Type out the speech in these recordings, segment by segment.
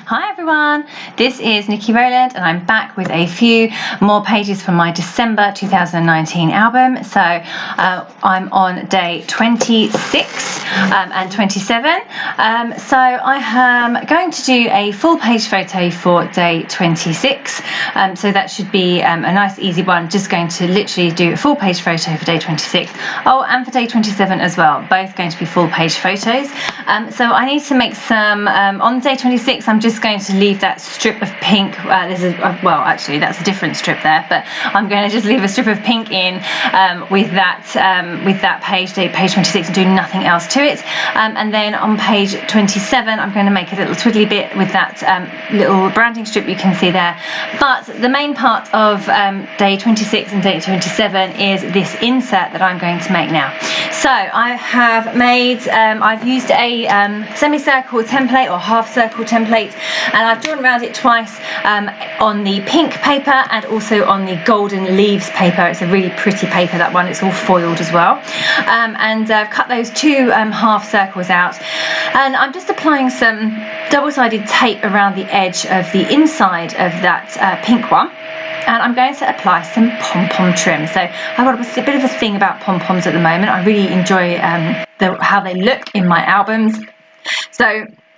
Hi everyone, this is Niki Rowland and I'm back with a few more pages from my December 2019 album. So I'm on day 26 and 27. So I am going to do a full page photo for day 26. So that should be a nice easy one. Just going to literally do a full page photo for day 26. Oh, and for day 27 as well. Both going to be full page photos. So I need to make some, on day 26 I'm just going to leave that strip of pink. Well, actually that's a different strip there, but I'm going to just leave a strip of pink in with that page 26, and do nothing else to it. And then on page 27 I'm going to make a little twiddly bit with that little branding strip you can see there. But the main part of day 26 and day 27 is this insert that I'm going to make now. So I have made, I've used a semicircle template or half circle template, and I've drawn around it twice on the pink paper and also on the golden leaves paper. It's a really pretty paper, that one. It's all foiled as well. And I've cut those two half circles out, and I'm just applying some double-sided tape around the edge of the inside of that pink one. And I'm going to apply some pom-pom trim. So I've got a bit of a thing about pom-poms at the moment. I really enjoy how they look in my albums. So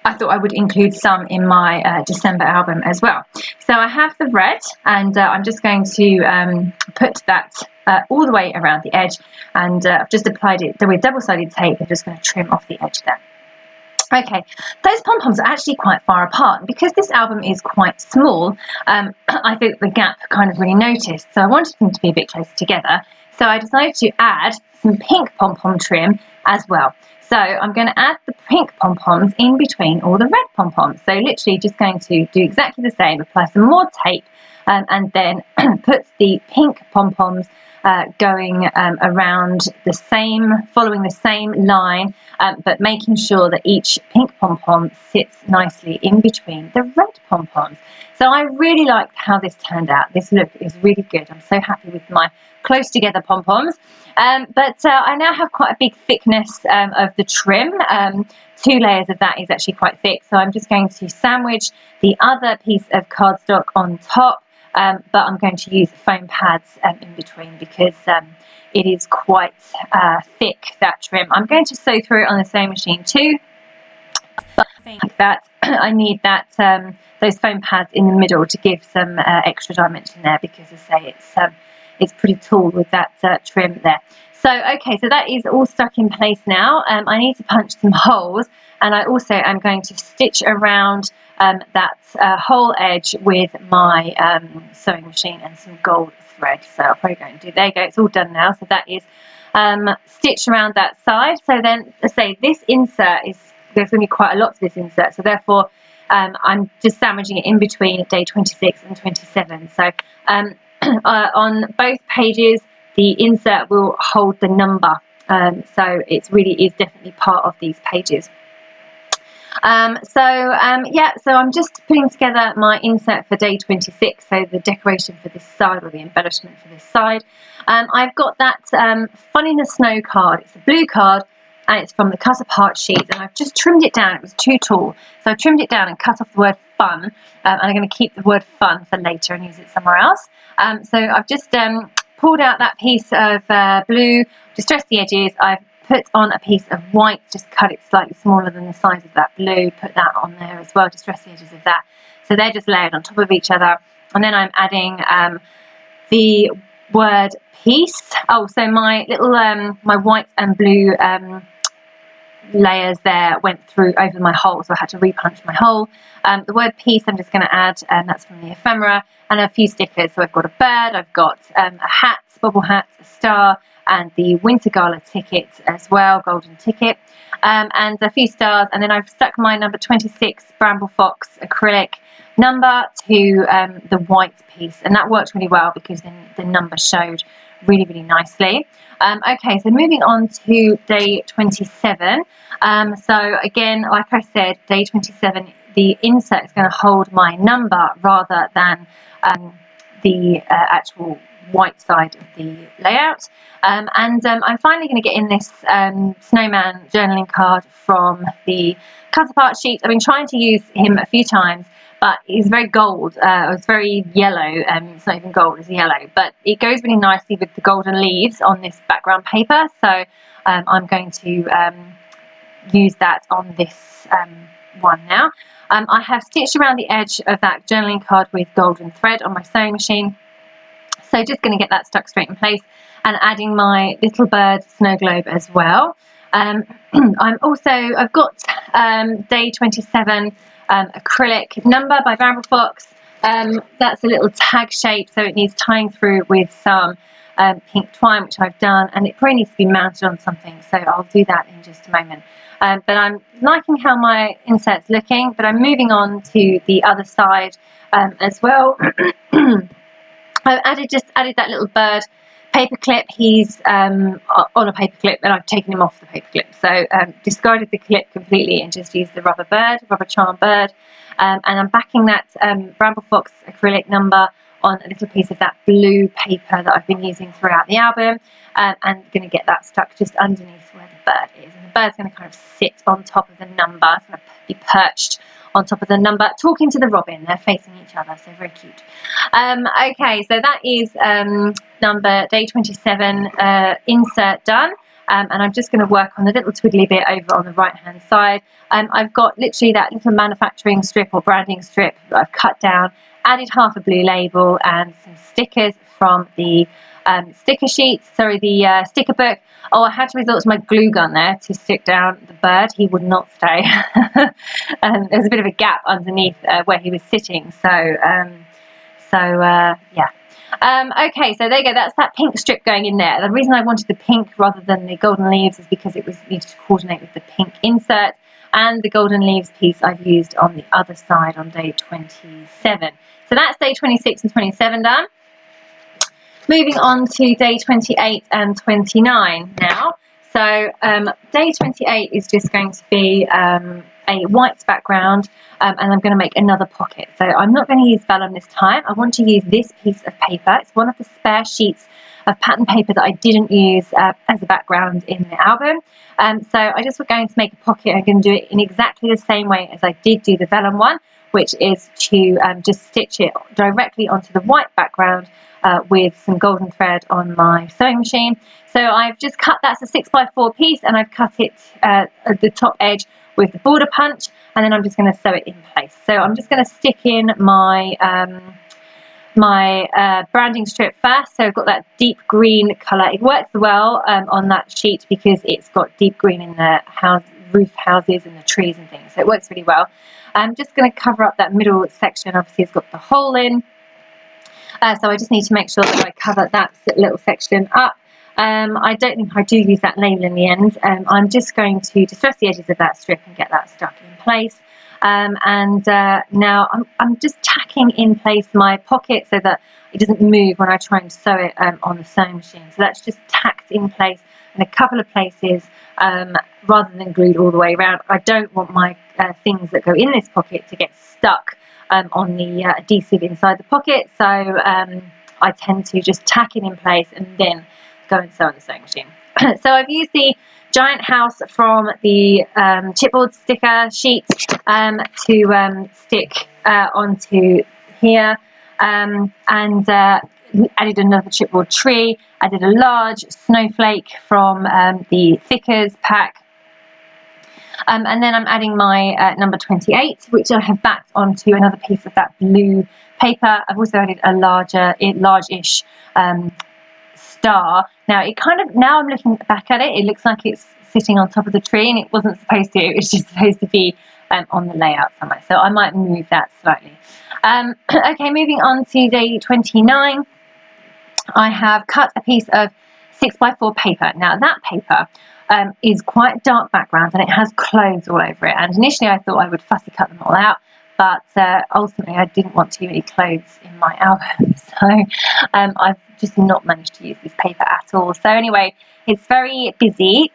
I thought I would include some in my December album as well. So I have the red, and I'm just going to put that all the way around the edge. And I've just applied it with double-sided tape. I'm just going to trim off the edge there. Okay, those pom-poms are actually quite far apart. Because this album is quite small, I think the gap kind of really noticed. So I wanted them to be a bit closer together. So I decided to add some pink pom-pom trim as well. So I'm going to add the pink pom-poms in between all the red pom-poms. So literally just going to do exactly the same, apply some more tape, and then put the pink pom-poms going around the same, following the same line, but making sure that each pink pom-pom sits nicely in between the red pom-poms. So I really liked how this turned out. This look is really good. I'm so happy with my close together pom-poms. But I now have quite a big thickness of the trim. 2 layers of that is actually quite thick. So I'm just going to sandwich the other piece of cardstock on top. But I'm going to use foam pads in between because it is quite thick, that trim. I'm going to sew through it on the sewing machine too. But like that, I need that those foam pads in the middle to give some extra dimension there, because as I say, it's pretty tall with that trim there. So okay, so that is all stuck in place now. I need to punch some holes, and I also am going to stitch around that whole edge with my sewing machine and some gold thread. So I'll probably go and do, there you go, it's all done now. So that is stitched around that side. So then, let's say this insert is, there's going to be quite a lot to this insert, so therefore I'm just sandwiching it in between day 26 and 27. So on both pages the insert will hold the number, so it really is definitely part of these pages. So I'm just putting together my insert for day 26, so the decoration for this side, or the embellishment for this side. I've got that Fun in the Snow card. It's a blue card, and it's from the cut apart sheet, and I've just trimmed it down. It was too tall, so I trimmed it down and cut off the word fun, and I'm going to keep the word fun for later and use it somewhere else. So I've just pulled out that piece of blue, distressed the edges. I've put on a piece of white, just cut it slightly smaller than the size of that blue, put that on there as well, distress the edges of that. So they're just layered on top of each other. And then I'm adding the word peace. Oh, so my little, my white and blue layers there went through over my hole, so I had to repunch my hole. The word peace I'm just going to add, and that's from the ephemera, and a few stickers. So I've got a bird, I've got a hat, bobble hat, a star, and the Winter Gala ticket as well, golden ticket, and a few stars. And then I've stuck my number 26 Bramble Fox acrylic number to the white piece, and that worked really well because then the number showed really, really nicely. Okay, so moving on to day 27. So again, like I said, day 27, the insert is going to hold my number rather than the actual white side of the layout. And I'm finally going to get in this snowman journaling card from the cut apart sheet. I've been trying to use him a few times, but he's very gold. It's very yellow. It's not even gold, it's yellow. But it goes really nicely with the golden leaves on this background paper. So I'm going to use that on this one now. I have stitched around the edge of that journaling card with golden thread on my sewing machine. So just going to get that stuck straight in place and adding my little bird snow globe as well. I've got day 27 acrylic number by Bramble Fox. That's a little tag shape, so it needs tying through with some pink twine, which I've done, and it probably needs to be mounted on something, so I'll do that in just a moment. But I'm liking how my insert's looking, but I'm moving on to the other side as well. I've just added that little bird paper clip. He's on a paper clip, and I've taken him off the paper clip. So discarded the clip completely and just used the rubber charm bird. And I'm backing that Bramble Fox acrylic number on a little piece of that blue paper that I've been using throughout the album, and going to get that stuck just underneath where the bird is. And the bird's going to kind of sit on top of the number. It's going to be perched on top of the number, talking to the robin. They're facing each other, so very cute. Okay, so that is number day 27 insert done. And I'm just going to work on the little twiddly bit over on the right hand side. I've got literally that little manufacturing strip or branding strip that I've cut down, added half a blue label and some stickers from the sticker book. Oh, I had to resort to my glue gun there to stick down the bird. He would not stay. There's a bit of a gap underneath where he was sitting, so yeah. Okay, so there you go. That's that pink strip going in there. The reason I wanted the pink rather than the golden leaves is because it needed to coordinate with the pink insert, and the golden leaves piece I've used on the other side on day 27. So that's day 26 and 27 done. Moving on to day 28 and 29 now. So day 28 is just going to be a white background, and I'm going to make another pocket. So I'm not going to use vellum this time. I want to use this piece of paper. It's one of the spare sheets of pattern paper that I didn't use as a background in the album. So I just was going to make a pocket. I'm going to do it in exactly the same way as I did do the vellum one, which is to just stitch it directly onto the white background with some golden thread on my sewing machine. So I've just cut, that's a 6x4 piece, and I've cut it at the top edge with the border punch, and then I'm just going to sew it in place. So I'm just going to stick in my branding strip first. So I've got that deep green colour. It works well on that sheet because it's got deep green in the roof houses and the trees and things, so it works really well. I'm just going to cover up that middle section. Obviously it's got the hole in, so I just need to make sure that I cover that little section up. I don't think I do use that label in the end. I'm just going to distress the edges of that strip and get that stuck in place. Now I'm just tacking in place my pocket so that it doesn't move when I try and sew it on the sewing machine. So that's just tacked in place in a couple of places rather than glued all the way around. I don't want my things that go in this pocket to get stuck on the adhesive inside the pocket. So I tend to just tack it in place and then go and sew on the sewing machine. So I've used the giant house from the chipboard sticker sheet to stick onto here, and added another chipboard tree, added a large snowflake from the Thickers pack, and then I'm adding my number 28, which I have backed onto another piece of that blue paper. I've also added a large-ish star. Now now I'm looking back at it, it looks like it's sitting on top of the tree, and it wasn't supposed to. It was just supposed to be on the layout somewhere, so I might move that slightly. Okay, moving on to day 29. I have cut a piece of 6x4 paper. Now that paper is quite a dark background, and it has clothes all over it, and initially I thought I would fussy cut them all out, but ultimately I didn't want too many clothes in my album, so I've just not managed to use this paper at all. So anyway, it's very busy,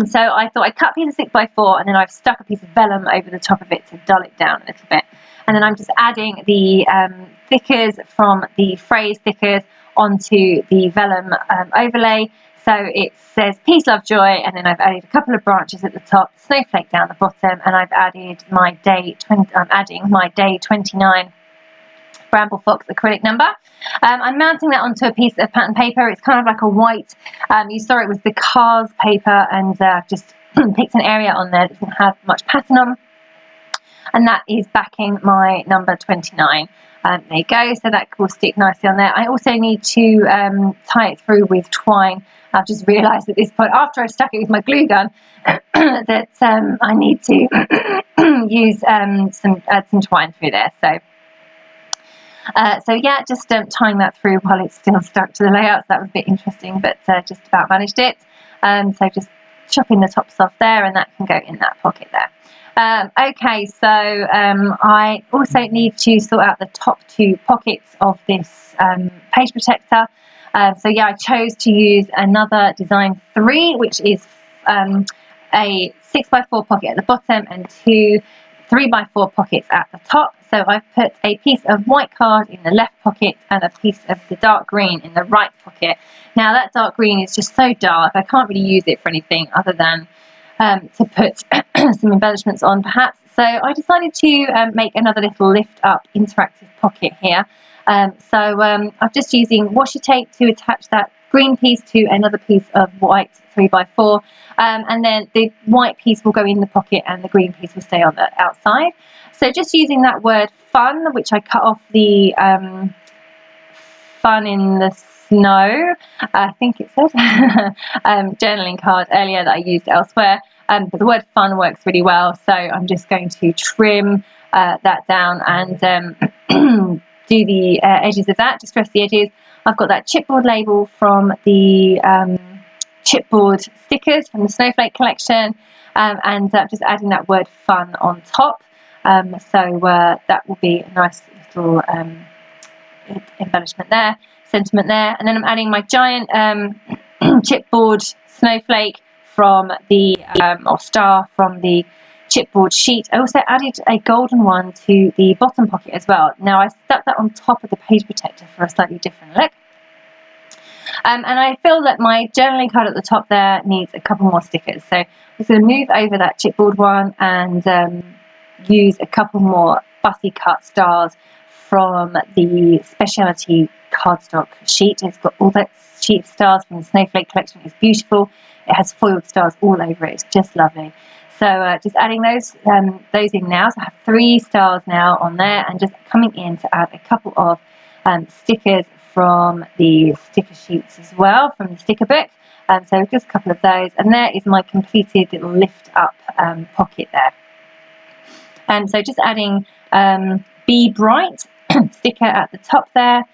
so I thought I'd cut a piece of 6x4, and then I've stuck a piece of vellum over the top of it to dull it down a little bit, and then I'm just adding the thickers from the phrase thickers onto the vellum overlay. So it says peace, love, joy, and then I've added a couple of branches at the top, snowflake down the bottom, and I've added my day 20, I'm adding my day 29 Bramble Fox acrylic number. I'm mounting that onto a piece of pattern paper. It's kind of like a white, you saw it was the Cars paper, and just picked an area on there that doesn't have much pattern on, and that is backing my number 29. There you go, so that will stick nicely on there. I also need to tie it through with twine. I've just realised at this point, after I stuck it with my glue gun, that I need to use add some twine through there. So yeah, just tying that through while it's still stuck to the layout. So that was a bit interesting, but just about managed it. So just chopping the tops off there, and that can go in that pocket there. Okay, so I also need to sort out the top two pockets of this page protector. So yeah, I chose to use another design 3, which is a 6x4 pocket at the bottom and 2 3x4 pockets at the top. So I've put a piece of white card in the left pocket and a piece of the dark green in the right pocket. Now that dark green is just so dark, I can't really use it for anything other than to put some embellishments on perhaps. So I decided to make another little lift up interactive pocket here. So I'm just using washi tape to attach that green piece to another piece of white 3x4, and then the white piece will go in the pocket and the green piece will stay on the outside. So just using that word fun, which I cut off the fun in the snow, I think it said, journaling card earlier that I used elsewhere, but the word fun works really well, so I'm just going to trim that down and do the edges of that, just rest the edges. I've got that chipboard label from the chipboard stickers from the Snowflake collection, and I'm just adding that word fun on top. So that will be a nice little embellishment there, sentiment there. And then I'm adding my giant chipboard snowflake from the, or star from the chipboard sheet. I also added a golden one to the bottom pocket as well. Now I stuck that on top of the page protector for a slightly different look. And I feel that my journaling card at the top there needs a couple more stickers. So I'm just going to move over that chipboard one and use a couple more fussy cut stars from the specialty cardstock sheet. It's got all that sheet of stars from the Snowflake collection. It's beautiful. It has foiled stars all over it. It's just lovely. So just adding those in now. So I have 3 stars now on there, and just coming in to add a couple of stickers from the sticker sheets as well, from the sticker book. So just a couple of those, and there is my completed little lift up pocket there. So just adding Be Bright sticker at the top there,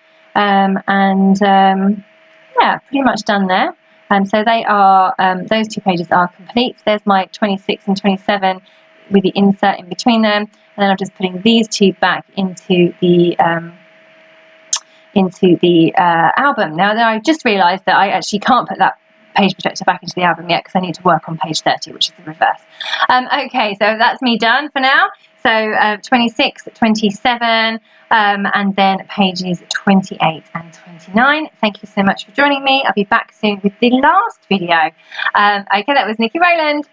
yeah, pretty much done there. So they are, those 2 pages are complete. There's my 26 and 27 with the insert in between them, and then I'm just putting these 2 back into the album. Now I just realised that I actually can't put that page protector back into the album yet because I need to work on page 30, which is the reverse. Okay, so that's me done for now. So 26, 27, and then pages 28 and 29. Thank you so much for joining me. I'll be back soon with the last video. Okay, that was Niki Rowland.